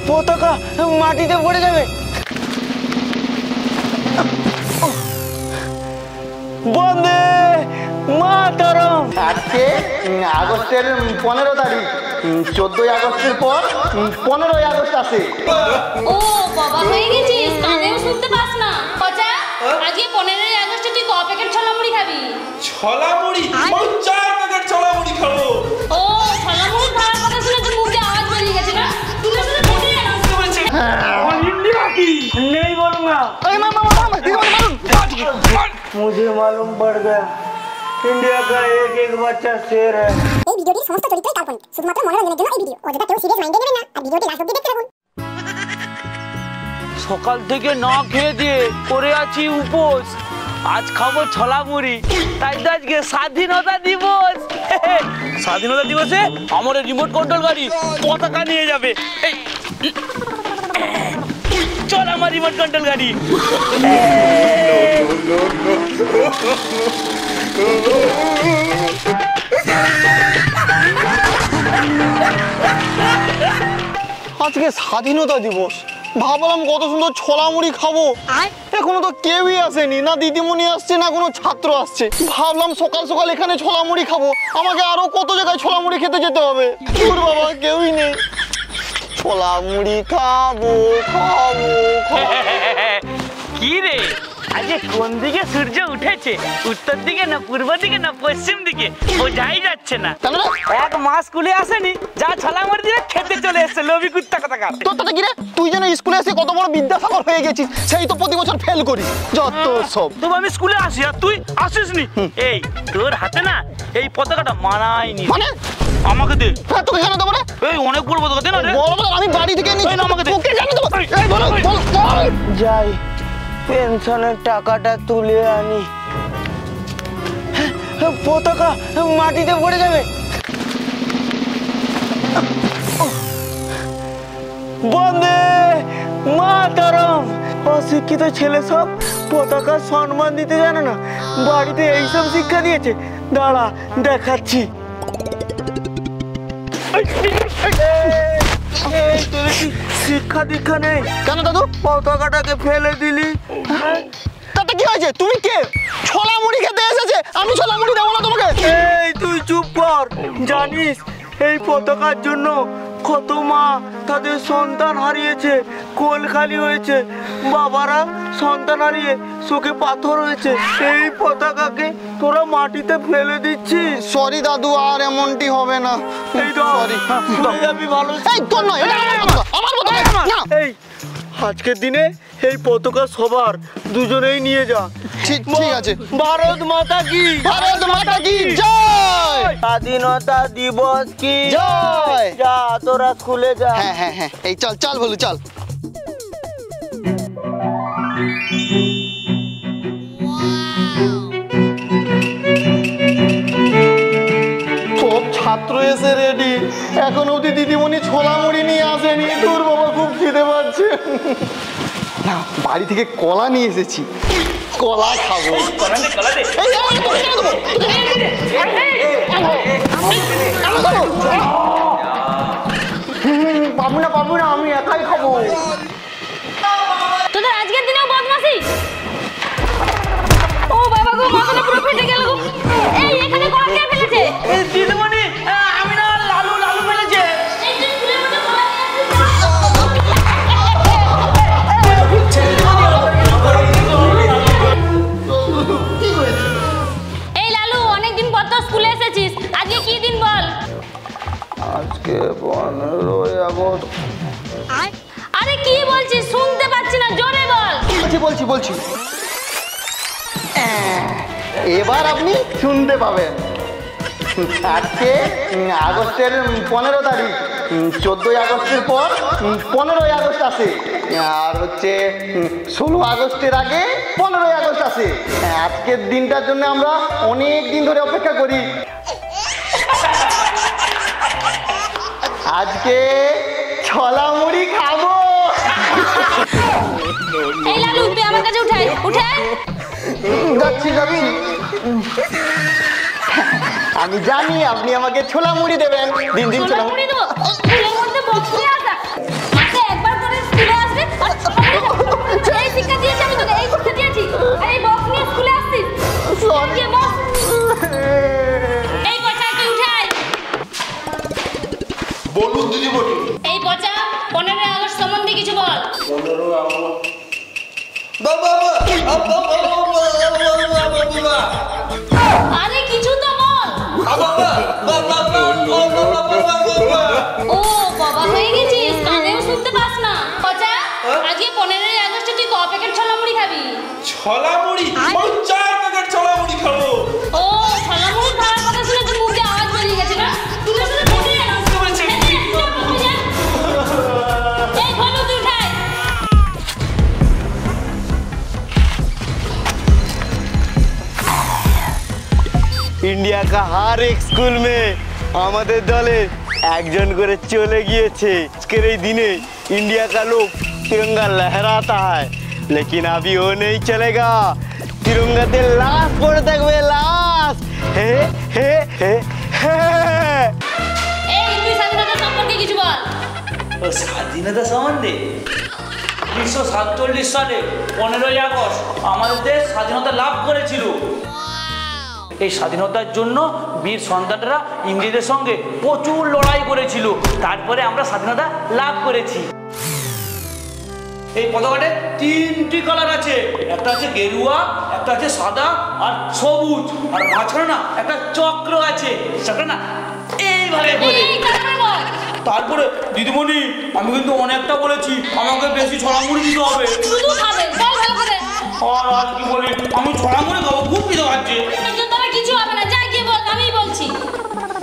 পতাকা মাটিতে পড়ে যাবে। বন্দে মাতরম। আজকে আগস্টের 15 তারিখ, 14ই আগস্টের পর 15ই আগস্ট আছে। ও বাবা হয়ে গেছিস, কানেও শুনতে পাস না। পচা, আজকে 15ই আগস্টে তুই ক প্যাকেট ছোলা মুড়ি খাবি? ছোলা মুড়ি? ওই 4 প্যাকেট ছোলা মুড়ি খাবো। ও ছোলা মুড়ি খাওয়ার কথা শুনে তো মুখে আওয়াজ বেরিয়ে গেছে না? তুই শুধু ফেটে অ্যানাউন্স করেছে। इंडिया की नहीं बोलूंगा। मुझे मालूम पड़ गया, इंडिया का एक एक बच्चा शेर है। এই ভিডিওটির সমস্ত চরিত্রই কাল্পনিক, শুধুমাত্র মনোরঞ্জনের জন্য এই ভিডিও। অযথা কেউ সিরিয়াস মাইন্ডে নেবেন না আর ভিডিওটি লাস্ট অবধি দেখতে থাকুন। সকাল থেকে না খেয়ে দিয়ে করে আছি উপোস, আজ খাবো ছোলা মুড়ি। তাই তো আজকে স্বাধীনতা দিবস। স্বাধীনতা দিবসে আমার রিমোট কন্ট্রোল গাড়ি পতাকা নিয়ে যাবে। এই চল আমার রিমোট কন্ট্রোল গাড়ি। আজকে স্বাধীনতা দিবস, ভাবলাম কত সুন্দর ছোলা মুড়ি খাবো। এখনো তো কেউই আসেনি, না দিদিমণি আসছে না কোনো ছাত্র আসছে। ভাবলাম সকাল সকাল এখানে ছোলা মুড়ি খাবো, আমাকে আরো কত জায়গায় ছোলা মুড়ি খেতে যেতে হবে। দূর বাবা, কেউই নেই। ছোলা মুড়ি খাবো খাবো কি রে, আজকে কোন দিকে সূর্য উঠেছে? উত্তর দিকে না পূর্ব দিকে না পশ্চিম দিকে বোঝাই যাচ্ছে না। এক মাস স্কুলে আসেনি, যা ছোলা মুড়ি দিয়ে খেতে চলে এসেছে লোভী কুত্তা কোথাকার। তোর তাতে কি রে, তুই যেন স্কুলে এসে কত বড় বিদ্যাসাগর হয়ে গেছিস, সেই তো প্রতি বছর ফেল করিস যত সব। তবু আমি স্কুলে আসি আর তুই আসিসনি। এই তোর হাতে না এই পতাকাটা মানায়নি। মানে আমাকে দে। হ্যাঁ, তোকে কেন দেবো রে? এই অনেক বড় পতাকা দে না রে। বড় বড় আমি বাড়ি থেকে নিয়ে আমাকে দে। তোকে কেন দেবো? এই বল বল বল। যাই পেনশনের টাকাটা তুলে আনি। পতাকা মাটিতে পড়ে যাবে। বন্দে মাতরম। অশিক্ষিত ছেলে সব পতাকা সম্মান দিতে জানে না, বাড়িতে এইসব শিক্ষা দিয়েছে। দাঁড়া দেখাচ্ছি। শিক্ষা দীক্ষা নেই কেন দাদু? পতাকাটাকে ফেলে দিলি। তাতে কি হয়েছে? তুমি কে? ছোলা মুড়ি খেতে এসেছে, আমি ছোলা মুড়ি দেবো না তোমাকে। এই তুই চুপ কর। জানিস এই পতাকার জন্য কত মা তাদের সন্তান হারিয়েছে, কোল খালি হয়েছে, বাবারা সন্তান হারিয়ে চোখে পাথর হয়েছে। এই পতাকাকে তোরা মাটিতে ফেলে দিচ্ছিস। সরি দাদু, আর এমনটি হবে না। এই তো সরি। ভুলে যাবি ভালো। এই তোর নয়, এটা আমার পতাকা, আমার পতাকা না। এই আজকের দিনে এই পতাকা সবার, দুজনেই নিয়ে যা। ঠিক আছে। ভারত মাতা কি, ভারত মাতা কি জয়। স্বাধীনতা দিবস কি জয়। যা তোরা স্কুলে যা। হ্যাঁ হ্যাঁ হ্যাঁ, এই চল চল বলু চল। সব ছাত্র এসে রেডি, এখন অবধি দিদিমণি ছোলা মুড়ি নিয়ে আসেনি। তোর বাবা খুব খিদে পাচ্ছে। না, বাড়ি থেকে কলা নিয়ে এসেছি, কলা খাবো। পাবো না, আমি একাই খাবো। তোদের আজকের দিনেও বদমাশি? ও বাবা গো, মাথাটা পুরো ফেটে গেল গো। এই এখানে কলা কে ফেলেছে? এই দিদিমণি, আমি না, লালু ফেলেছে। এই তুই স্কুলের মধ্যে কলা নিয়ে আসছিস? এই লালু, অনেকদিন পর তো স্কুলে এসেছিস, আজকে কি দিন বল? আজকে 15ই আগস্ট। আরে কি বলছিস, শুনতে পাচ্ছি না, জোরে বল। বলছি। এবার আপনি শুনতে পাবেন। আজকে আগস্টের 15 তারিখ, 14ই আগস্টের পর 15ই আগস্ট আছে। আর হচ্ছে 16 আগস্টের আগে 15ই আগস্ট আছে। আজকের দিনটার জন্য আমরা অনেক দিন ধরে অপেক্ষা করি। আজকে ছোলা মুড়ি খাবো। এই লালু, তুই আমার কাছে উঠে যাচ্ছি। আমি জানি আপনি আমাকে ছোলা মুড়ি দেবেন। দিন ছোলা মুড়ি দেবো? স্কুলের মধ্যে বক্স নিয়ে আসা, মাঠে আরে কিছু তো বল। ও বাবা হয়ে গেছিস, কানেও শুনতে পাস না। পচা, আজকে 15ই আগস্টে তুই ক প্যাকেট ছোলা মুড়ি খাবি? ছোলা মুড়ি? আমি 4 প্যাকেট ছোলা মুড়ি খাবো। ও ছোলা মুড়ি খাওয়ার কথা শুনে তোর মুখ দিয়ে আওয়াজ বেরিয়ে গেছে না? তুই তো শুধু খেতে জানো। এই ভালো তুই খাই। इंडिया का हर एक स्कूल में আমাদের দলে একজন করে চলে গিয়েছে। আজকের এই দিনে इंडिया का लोग तिरंगा लहराता है, लेकिन अभी वो नहीं चलेगा। तिरंगाते लाश पड़े থাকবে, লাশ। হে হে হে হে। এই তুই স্বাধীনতা সম্পর্কে কিছু বল। ও স্বাধীনতা সম্বন্ধে 1947 সালে 15ই আগস্ট আমাদের দেশ স্বাধীনতা লাভ করেছিল। এই স্বাধীনতার জন্য বীর সন্তানরা ইংরেজদের সঙ্গে প্রচুর লড়াই করেছিল, তারপরে আমরা স্বাধীনতা লাভ করেছি। এই পতাকাতে 3টি কালার আছে, একটা আছে গেরুয়া, একটা আছে সাদা আর সবুজ, আর মাঝখানে না একটা চক্র আছে, সেটা না এইভাবে করে। এই তারপরে বল। তারপরে দিদিমণি আমি কিন্তু অনেকটা বলেছি, আমাকে বেশি ছড়া মুড়ি দিতে হবে। শুধু খাবে, বল ভালো করে। আর কি বলি, আমি ছড়া মুড়ি খাবো, খুব খিদে পাচ্ছে। তোর দ্বারা কিছু হবে না, যা গিয়ে বল, আমিই বলছি।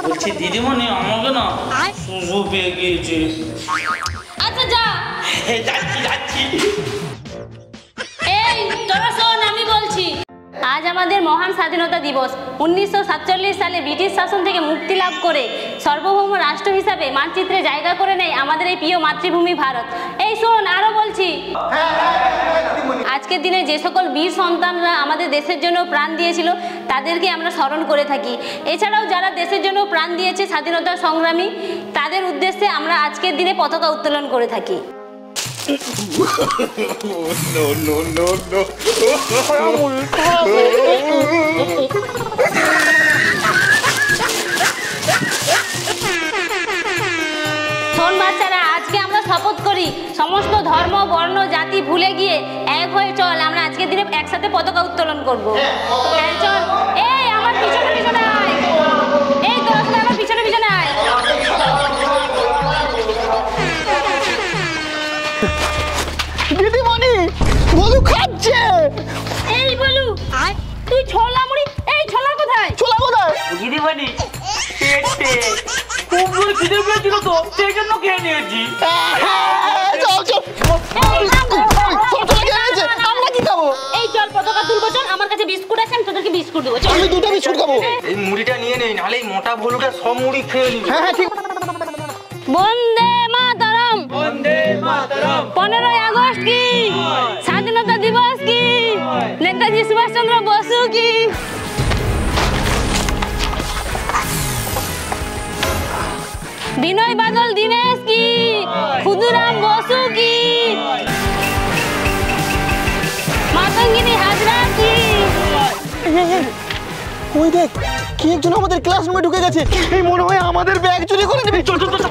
বলছি দিদিমণি আমাকে না সুসু পেয়ে গিয়েছে। আচ্ছা যা। যাচ্ছি যাচ্ছি। এই তোরা শোন, আমি বলছি। আজ আমাদের মহান স্বাধীনতা দিবস। 1947 সালে ব্রিটিশ শাসন থেকে মুক্তি লাভ করে সার্বভৌম রাষ্ট্র হিসাবে মানচিত্রে জায়গা করে নেয় আমাদের এই প্রিয় মাতৃভূমি ভারত। এই শোন, আরো বলছি। আজকের দিনে যে সকল বীর সন্তানরা আমাদের দেশের জন্য প্রাণ দিয়েছিল তাদেরকে আমরা স্মরণ করে থাকি। এছাড়াও যারা দেশের জন্য প্রাণ দিয়েছে স্বাধীনতা সংগ্রামী, তাদের উদ্দেশ্যে আমরা আজকের দিনে পতাকা উত্তোলন করে থাকি। শোন বাচ্চারা, আজকে আমরা শপথ করি সমস্ত ধর্ম বর্ণ জাতি ভুলে গিয়ে এক হয়ে চল আমরা আজকের দিনে একসাথে পতাকা উত্তোলন করব। হ্যাঁ চল। এই আমার পিছনে পিছনে আয়। এই তোরা সবাই আমার পিছনে পিছনে আয়। দিদিমণি বলু খাচ্ছে। এই বলু, তুই ছোলা মুড়ি, এই ছোলা কোথায়? ছোলা কোথায়? দিদিমণি পেটে খুব জোরে খিদে পেয়েছিল তো, সেই জন্য খেয়ে নিয়েছি। চল চল, আমরা কি খাবো? এই চল পতাকা তুলবো, চল। আমার কাছে বিস্কুট আছে, আমি তোদেরকে বিস্কুট দেবো। চল। আমি 2টা বিস্কুট খাবো। এই মুড়িটা নিয়ে নেই, নাহলে এই মোটা ভলুটা সব মুড়ি খেয়ে নিবি। হ্যাঁ হ্যাঁ ঠিক। বন্দে মাতরম। বন্দে মাতরম। 15ই আগস্ট কি? স্বাধীনতা দিবস কি? নেতাজি সুভাষচন্দ্র বসু কি? বিনয় বাদল দীনেশ কি? ক্ষুদিরাম বসু কি? মাতঙ্গিনী হাজরা কি? ওই দেখ, কি একজন আমাদের ক্লাসরুমে ঢুকে গেছে। এই মনে হয় আমাদের ব্যাগ চুরি করে নেবে। চল চল চল।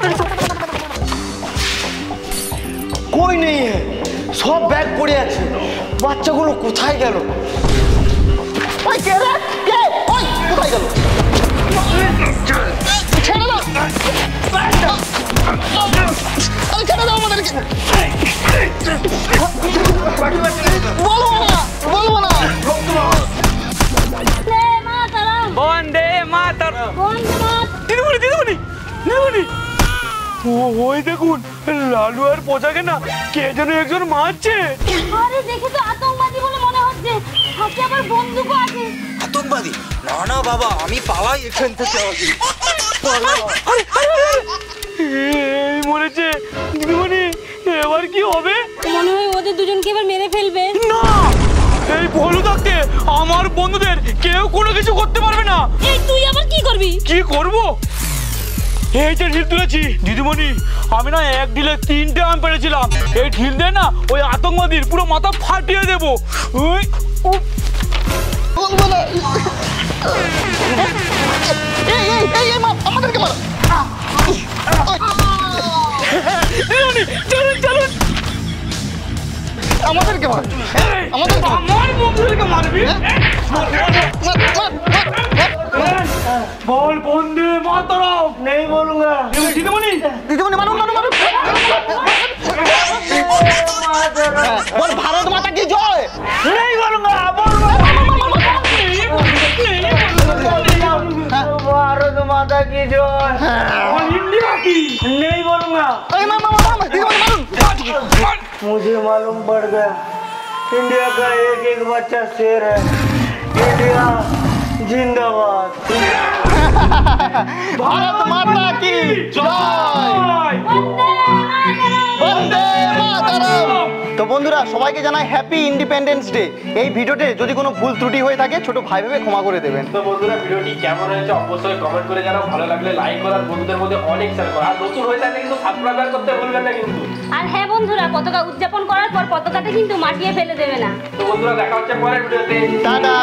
কই নেই, সব ব্যাগ পড়ে আছে। বাচ্চাগুলো কোথায় গেল? ওই কে রে? কে? ওই কোথায় গেল? ছেড়ে দাও। আরে ছেড়ে দাও আমাদেরকে। বলবো না, বলবো না। বন্দে মাতরম। বন্দে মাতরম। বন্দে মাতরম। দিদিমণি দিদিমণি দিদিমণি, ওই দেখুন লালু আর পচাকে না কে যেন একজন মারছে। আরে দেখে তো আতঙ্কবাদী বলে মনে হচ্ছে, হাতে আবার বন্দুকও আছে। আতঙ্কবাদী? না না বাবা, আমি পালাই এখান থেকে। এই মরেছে। দিদিমণি এবার কি হবে? মনে হয় ওদের দুজনকে এবার মেরে ফেলবে। না, এই ভলু থাকতে আমার বন্ধুদের কেউ কোনো কিছু করতে পারবে না। এই তুই আবার কি করবি? কি করব? এই যে ঢিল তুলেছি দিদিমণি, আমি না এক ঢিলে 3টে আম পেরেছিলাম। এই ঢিল দিয়ে না ওই আতঙ্কবাদীর পুরো মাথা ফাটিয়ে দেবো। ওই বলবো না। এই এই এই এই মা, আমাদেরকে মার। দিদিমণি চলুন চলুন। আমাদেরকে মার, আমাদেরকে মার। আমার বন্ধুদেরকে মারবি? বল বন্দে মাতরম। নেই বলুঙ্গা। দিদিমণি দিদিমণি মারুন মারুন মারুন। বল ভারত মাতা কি জয়। নেই বলুঙ্গা, ভারত মাতা কি জয়। ইন্ডিয়া কি? नहीं बोलूंगा। এই মার মার মার দিদিমণি মারুন। मुझे मालूम पड़ गया इंडिया का एक एक बच्चा शेर है। इंडिया जिंदाबाद। ভারত মাতা কি জয়। বন্দে মাতরম। তো বন্ধুরা সবাইকে জানাই হ্যাপি ইন্ডিপেন্ডেন্স ডে। এই ভিডিওতে যদি কোনো ভুল ত্রুটি হয়ে থাকে ছোট ভাই ভেবে ক্ষমা করে দেবেন। তো বন্ধুরা ভিডিওটি কেমন হয়েছে অবশ্যই কমেন্ট করে জানাও। ভালো লাগলে লাইক করো আর বন্ধুদের মধ্যে অনেক শেয়ার করো। আর নতুন হয়ে থাকলে কিন্তু সাবস্ক্রাইব করতে ভুলবেন না কিন্তু। আর হ্যাঁ বন্ধুরা, পতাকা উদযাপন করার পর পতাকাটা কিন্তু মাটিয়ে ফেলে দেবে না। তো বন্ধুরা দেখা হচ্ছে পরের ভিডিওতে। টাটা।